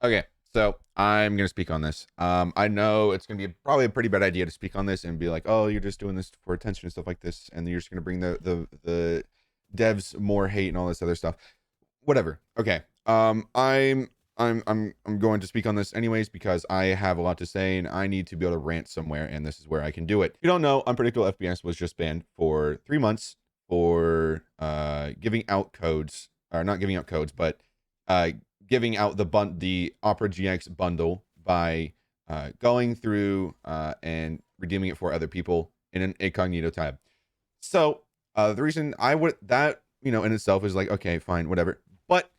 Okay, so I'm gonna speak on this. I know it's gonna be probably a pretty bad idea to speak on this and be like, "Oh, you're just doing this for attention and stuff like this," and you're just gonna bring the devs more hate and all this other stuff. Whatever. Okay. I'm going to speak on this anyways because I have a lot to say and I need to be able to rant somewhere, and this is where I can do it. If you don't know, Unpredictable FPS was just banned for 3 months for giving out codes, or not giving out codes, but uh giving out the Opera GX bundle by going through and redeeming it for other people in an incognito tab. So the reason I would that in itself is like, okay, fine, whatever. But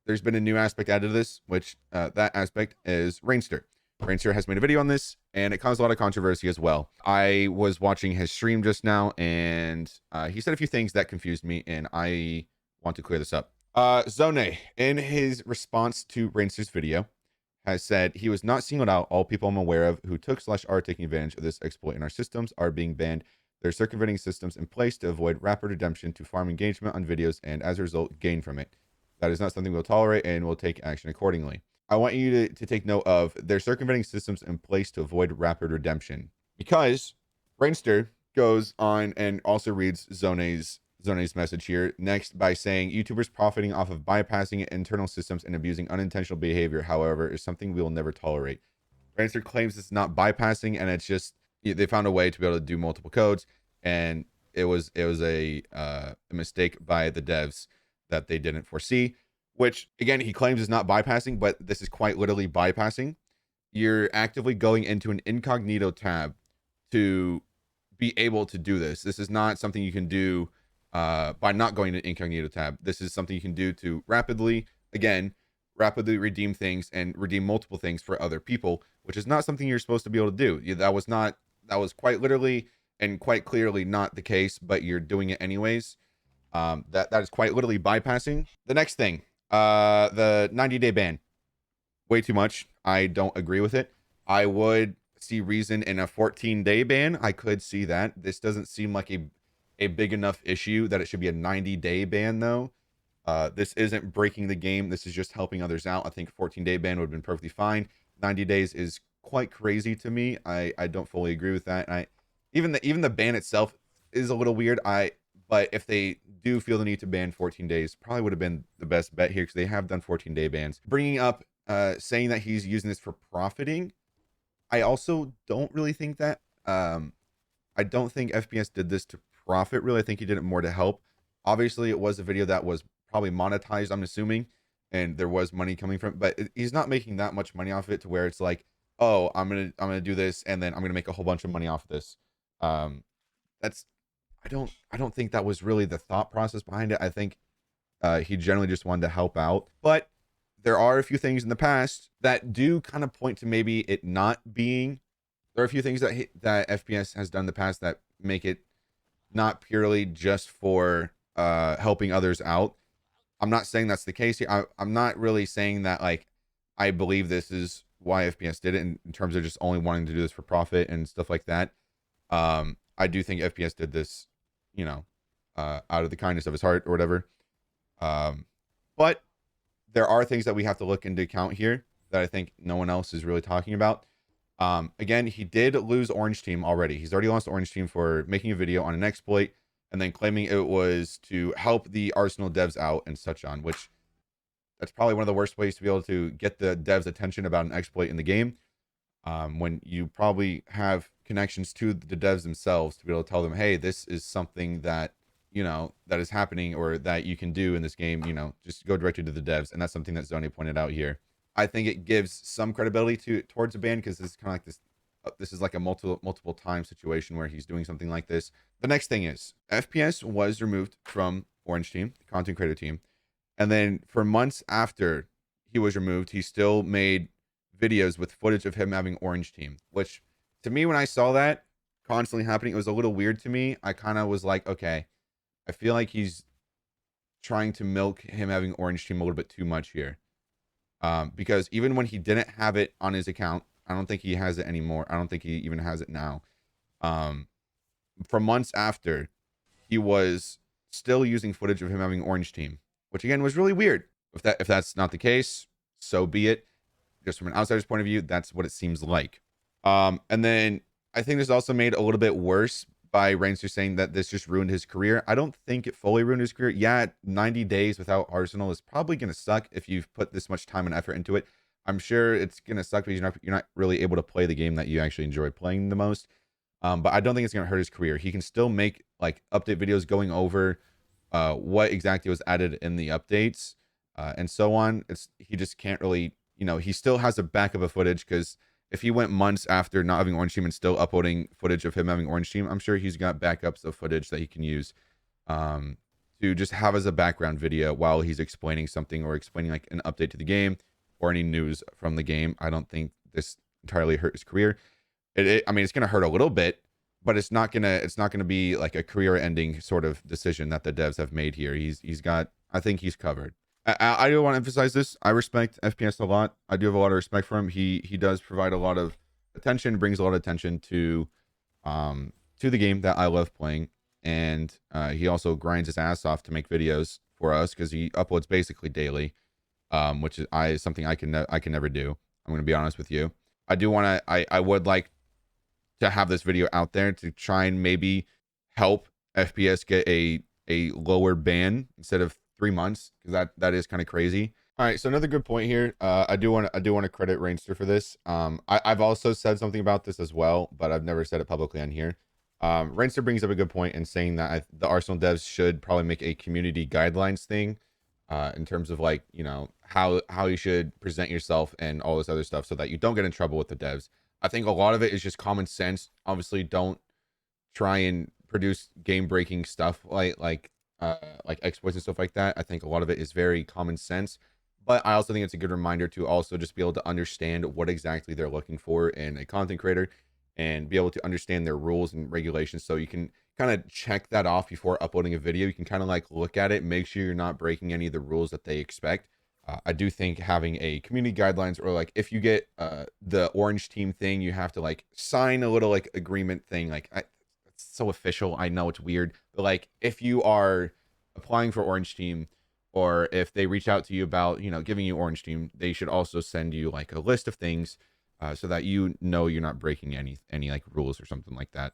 there's been a new aspect added to this, which that aspect is Rainster. Rainster has made a video on this, and it caused a lot of controversy as well. I was watching his stream just now, and he said a few things that confused me, and I want to clear this up. Zone, in his response to Rainster's video, has said he was not singled out. All people I'm aware of who took/are taking advantage of this exploit in our systems are being banned. There are circumventing systems in place to avoid rapid redemption to farm engagement on videos and as a result gain from it. That is not something we'll tolerate and we'll take action accordingly. I want you to take note of their circumventing systems in place to avoid rapid redemption, because Rainster goes on and also reads Zone's message here next by saying YouTubers profiting off of bypassing internal systems and abusing unintentional behavior, however, is something we will never tolerate. Rainster claims it's not bypassing, and it's just they found a way to be able to do multiple codes, and it was a mistake by the devs that they didn't foresee, which again he claims is not bypassing, but this is quite literally bypassing. You're actively going into an incognito tab to be able to do this. This is not something you can do by not going to incognito tab. This is something you can do to rapidly redeem things and redeem multiple things for other people, which is not something you're supposed to be able to do. That was quite literally and quite clearly not the case, but you're doing it anyways. That is quite literally bypassing. The next thing, the 90-day ban, way too much. I don't agree with it. I would see reason in a 14-day ban. I could see that. This doesn't seem like a big enough issue that it should be a 90-day ban though. This isn't breaking the game. This is just helping others out. I think 14-day ban would have been perfectly fine. 90 days is quite crazy to me. I don't fully agree with that. Even the ban itself is a little weird. But if they do feel the need to ban 14 days, probably would have been the best bet here because they have done 14-day bans. Bringing up saying that he's using this for profiting, I also don't really think that. I don't think FPS did this to profit, really. I think he did it more to help. Obviously, it was a video that was probably monetized, I'm assuming, and there was money coming from it, but he's not making that much money off of it to where it's like, oh, I'm gonna do this and then I'm gonna make a whole bunch of money off of this. That's I don't think that was really the thought process behind it. I think he generally just wanted to help out. But there are a few things in the past that do kind of point to maybe it not being. There are a few things that FPS has done in the past that make it not purely just for helping others out. I'm not saying that's the case here. I'm not really saying that like I believe this is why FPS did it in terms of just only wanting to do this for profit and stuff like that. I do think FPS did this, out of the kindness of his heart or whatever. But there are things that we have to look into account here that I think no one else is really talking about. Again, he did lose Orange Team already. He's already lost Orange Team for making a video on an exploit and then claiming it was to help the Arsenal devs out and such on, which that's probably one of the worst ways to be able to get the devs' attention about an exploit in the game. When you probably have connections to the devs themselves to be able to tell them, hey, this is something that that is happening or that you can do in this game, just go directly to the devs. And that's something that Zoni pointed out here. I think it gives some credibility towards a ban because this is kind of like this is like a multiple time situation where he's doing something like this. The next thing is FPS was removed from Orange Team, the content creator team, and then for months after he was removed, he still made videos with footage of him having Orange Team, which to me, when I saw that constantly happening, it was a little weird to me. I kind of was like, okay, I feel like he's trying to milk him having Orange Team a little bit too much here. Because even when he didn't have it on his account, I don't think he has it anymore. I don't think he even has it now. For months after, he was still using footage of him having Orange Team, which again was really weird. If that's not the case, so be it. just from an outsider's point of view, that's what it seems like. And then I think this also made a little bit worse by Rainster saying that this just ruined his career. I don't think it fully ruined his career. Yeah, 90 days without Arsenal is probably going to suck if you've put this much time and effort into it. I'm sure it's going to suck because you're not really able to play the game that you actually enjoy playing the most. But I don't think it's going to hurt his career. He can still make like update videos going over what exactly was added in the updates and so on. He just can't really, he still has a backup of footage because if he went months after not having Orange Team and still uploading footage of him having Orange Team, I'm sure he's got backups of footage that he can use to just have as a background video while he's explaining something or explaining like an update to the game or any news from the game. I don't think this entirely hurt his career. I mean, it's going to hurt a little bit, but it's not gonna be like a career-ending sort of decision that the devs have made here. I think he's covered. I do want to emphasize this. I respect FPS a lot. I do have a lot of respect for him. He does provide a lot of attention, brings a lot of attention to the game that I love playing, and he also grinds his ass off to make videos for us because he uploads basically daily, which is something I can never do. I'm gonna be honest with you. I would like to have this video out there to try and maybe help FPS get a lower ban instead of 3 months, because that is kind of crazy. All right, so another good point here. I do want to credit Rainster for this. I've also said something about this as well, but I've never said it publicly on here. Rainster brings up a good point in saying that the Arsenal devs should probably make a community guidelines thing in terms of like, how you should present yourself and all this other stuff so that you don't get in trouble with the devs. I think a lot of it is just common sense. Obviously, don't try and produce game-breaking stuff like exploits and stuff like that. I think a lot of it is very common sense, but I also think it's a good reminder to also just be able to understand what exactly they're looking for in a content creator and be able to understand their rules and regulations, so you can kind of check that off before uploading a video. You can kind of like look at it, make sure you're not breaking any of the rules that they expect. I do think having a community guidelines, or like if you get the Orange Team thing, you have to like sign a little like agreement thing. Like it's so official. I know it's weird, but like if you are applying for Orange Team, or if they reach out to you about giving you Orange Team, they should also send you like a list of things so that you're not breaking any like rules or something like that.